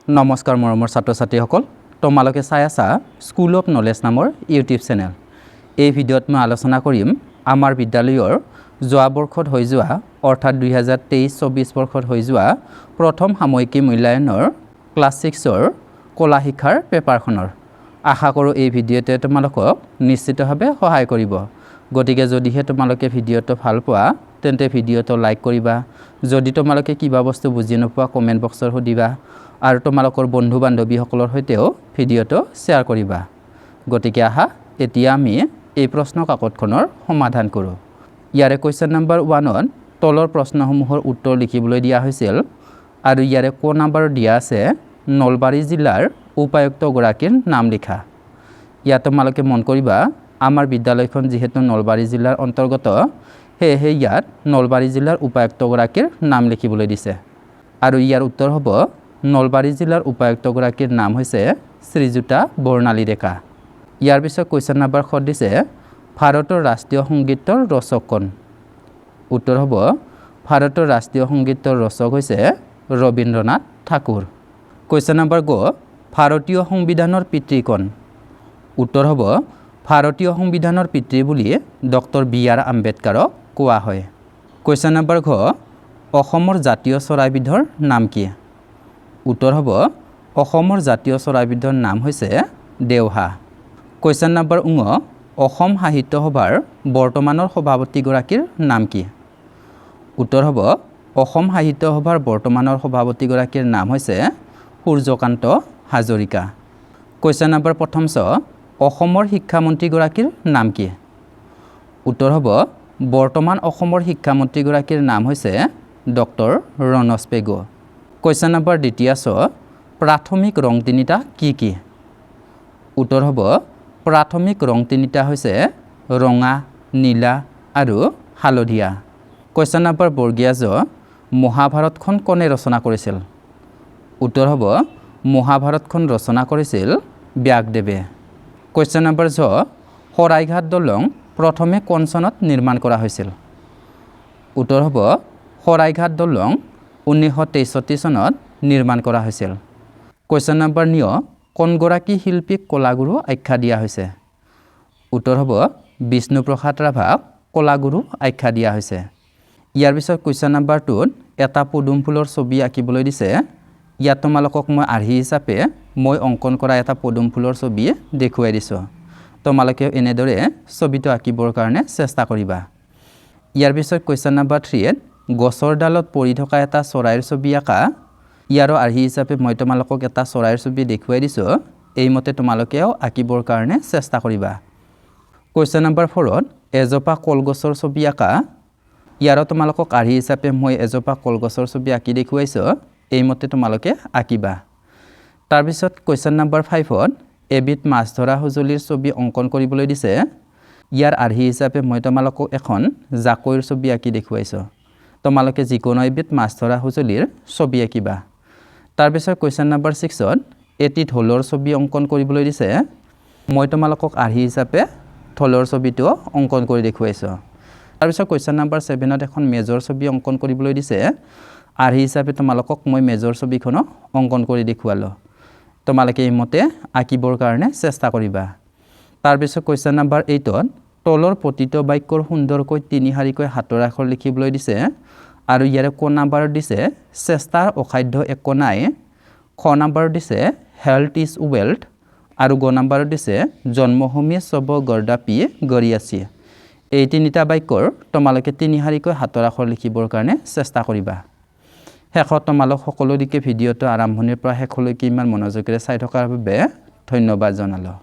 নমস্কাৰ মৰমৰ ছাত্ৰ ছাত্ৰীসকল তোমালোকে চাই আছা স্কুল অফ নলেজ নামৰ ইউটিউব চেনেল এই ভিডিঅ'ত মই আলোচনা কৰিম আমাৰ বিদ্যালয়ৰ যোৱা বৰ্ষত হৈ যোৱা অৰ্থাৎ 2023-24 বৰ্ষত হৈ যোৱা প্ৰথম সাময়িকী মূল্যায়নৰ ক্লাছ 6ৰ কলা শিক্ষাৰ পেপাৰখনৰ আশা কৰোঁ এই ভিডিঅ'তে তোমালোকক নিশ্চিতভাৱে সহায় কৰিব গতিকে যদিহে তোমালোকে ভিডিঅ'টো ভাল পোৱা তেন্তে ভিডিঅ'টো লাইক কৰিবা যদি তোমালোকে কিবা বস্তু বুজি নোপোৱা কমেন্ট বক্সত সুধিবা আৰু তোমালোকৰ বন্ধু বান্ধৱীসকলৰ সৈতেও ভিডিঅ'টো শ্বেয়াৰ কৰিবা গতিকে আহা এতিয়া আমি এই প্ৰশ্ন কাকতখনৰ সমাধান কৰোঁ ইয়াৰে কোৱেশ্চন নম্বৰ 1ত তলৰ প্ৰশ্নসমূহৰ উত্তৰ লিখিবলৈ দিয়া হৈছিল আৰু ইয়াৰে ক নম্বৰ দিয়া আছে নলবাৰী জিলাৰ উপায়ুক্ত গৰাকীৰ নাম লিখা ইয়াত তোমালোকে মন কৰিবা আমাৰ বিদ্যালয়খন যেহেতু নলবাৰী জিলাৰ অন্তৰ্গত সেয়েহে ইয়াত নলবাৰী জিলাৰ উপায়ুক্ত গৰাকীৰ নাম লিখিবলৈ দিছে আৰু ইয়াৰ উত্তৰ হ'ব নলবাৰী জিলাৰ উপায়ুক্ত গৰাকীৰ নাম হৈছে শ্ৰীযুতা বৰ্ণালী ডেকা ইয়াৰ পিছত কোৱেশ্চন নম্বৰ 7 দিছে ভাৰতৰ ৰাষ্ট্ৰীয় সংগীতৰ ৰচক কোন উত্তৰ হ'ব ভাৰতৰ ৰাষ্ট্ৰীয় সংগীতৰ ৰচক হৈছে ৰবীন্দ্ৰনাথ ঠাকুৰ কোৱেশ্চন নম্বৰ 8 ভাৰতীয় সংবিধানৰ পিতৃ কোন উত্তৰ হ'ব ভাৰতীয় সংবিধানৰ পিতৃ বুলি ডক্টৰ বি.আৰ. আম্বেদকাৰক কোৱা হয় কোৱেশ্চন নম্বৰ 9 অসমৰ জাতীয় চৰাইবিধৰ নাম কি উত্তৰ হ'ব অসমৰ জাতীয় চৰাইবিধৰ নাম হৈছে দেওহা কোৱেশ্চন নম্বৰ 19 অসম সাহিত্য সভাৰ বৰ্তমানৰ সভাপতিগৰাকীৰ নাম কি উত্তৰ হ'ব অসম সাহিত্য সভাৰ বৰ্তমানৰ সভাপতিগৰাকীৰ নাম হৈছে সূৰ্যকান্ত হাজৰিকা কোৱেশ্চন নম্বৰ 1 অসমৰ শিক্ষামন্ত্ৰীগৰাকীৰ নাম কি উত্তৰ হ'ব বৰ্তমান অসমৰ শিক্ষামন্ত্ৰীগৰাকীৰ নাম হৈছে doctor Ranoj Pegu question number 2 প্ৰাথমিক ৰং তিনিটা কি কি উত্তৰ হ'ব প্ৰাথমিক ৰং তিনিটা হৈছে ৰঙা নীলা আৰু হালধীয়া কোৱেশ্চন নম্বৰ বৰ্গীয়া জ মহাভাৰতখন কোনে ৰচনা কৰিছিল উত্তৰ হ'ব মহাভাৰতখন ৰচনা কৰিছিল ব্যাসদেৱে কোৱেশ্চন নম্বৰ জ শৰাইঘাট দলং প্ৰথমে কোন চনত নিৰ্মাণ কৰা হৈছিল উত্তৰ হ'ব শৰাইঘাট দলং 1963 চনত নিৰ্মাণ কৰা হৈছিল কোৱেশ্চন নম্বৰ 9 কোনগৰাকী শিল্পীক কলাগুৰু আখ্যা দিয়া হৈছে উত্তৰ হ'ব বিষ্ণুপ্ৰসাদ ৰাভাক কলাগুৰু আখ্যা দিয়া হৈছে ইয়াৰ পিছত কোৱেশ্চন নম্বৰ 2ত এটা পদুম ফুলৰ ছবি আঁকিবলৈ দিছে ইয়াত তোমালোকক মই আৰ্হি হিচাপে মই অংকন কৰা এটা পদুম ফুলৰ ছবি দেখুৱাই দিছোঁ তোমালোকে এনেদৰে ছবিটো আঁকিবৰ কাৰণে চেষ্টা কৰিবা ইয়াৰ পিছত কোৱেশ্চন নম্বৰ 3ত গছৰ ডালত পৰি থকা এটা চৰাইৰ ছবি আঁকা ইয়াৰ আৰ্হি হিচাপে মই তোমালোকক এটা চৰাইৰ ছবি দেখুৱাই দিছোঁ এইমতে তোমালোকেও আঁকিবৰ কাৰণে চেষ্টা কৰিবা কোৱেশ্চন নম্বৰ 4ত এজোপা কলগছৰ ছবি আঁকা ইয়াৰ তোমালোকক আৰ্হি হিচাপে মই এজোপা কলগছৰ ছবি আঁকি দেখুৱাইছোঁ এইমতে তোমালোকে আঁকিবা তাৰপিছত কোৱেশ্চন নম্বৰ 5ত এবিধ মাছ ধৰা সঁজুলিৰ ছবি অংকন কৰিবলৈ দিছে ইয়াৰ আৰ্হি হিচাপে মই তোমালোকক এখন জাকৈৰ ছবি আঁকি দেখুৱাইছোঁ তোমালোকে যিকোনো এবিধ মাছ ধৰা সঁজুলিৰ ছবি আঁকিবা তাৰপিছত কোৱেশ্চন নম্বৰ 6ত এটি ঢোলৰ ছবি অংকন কৰিবলৈ দিছে মই তোমালোকক আৰ্হি হিচাপে ঢোলৰ ছবিটো অংকন কৰি দেখুৱাইছোঁ তাৰপিছত কোৱেশ্চন নম্বৰ 7ত এখন মেজৰ ছবি অংকন কৰিবলৈ দিছে আৰ্হি হিচাপে তোমালোকক মই মেজৰ ছবিখনো অংকন কৰি দেখুৱালোঁ তোমালোকে এইমতে আঁকিবৰ কাৰণে চেষ্টা কৰিবা তাৰপিছত কোৱেশ্চন নম্বৰ 8ত তলৰ প্ৰতিটো বাক্যৰ সুন্দৰকৈ 3 শাৰীকৈ হাতৰ আখৰ লিখিবলৈ দিছে আৰু ইয়াৰে ক নম্বৰ দিছে চেষ্টাৰ অসাধ্য একো নাই খ নম্বৰ দিছে হেল্থ ইজ ৱেল্থ আৰু গ নম্বৰ দিছে জন্মভূমি সব গৰ্দাপি গৰিয়াছি এই তিনিটা বাক্যৰ তোমালোকে 3 শাৰীকৈ হাতৰ আখৰ লিখিবৰ কাৰণে চেষ্টা কৰিবা শেষত তোমালোক সকলো দিকে ভিডিঅ'টো আৰম্ভণিৰ পৰা শেষলৈকে ইমান মনোযোগেৰে চাই থকাৰ বাবে ধন্যবাদ জনালোঁ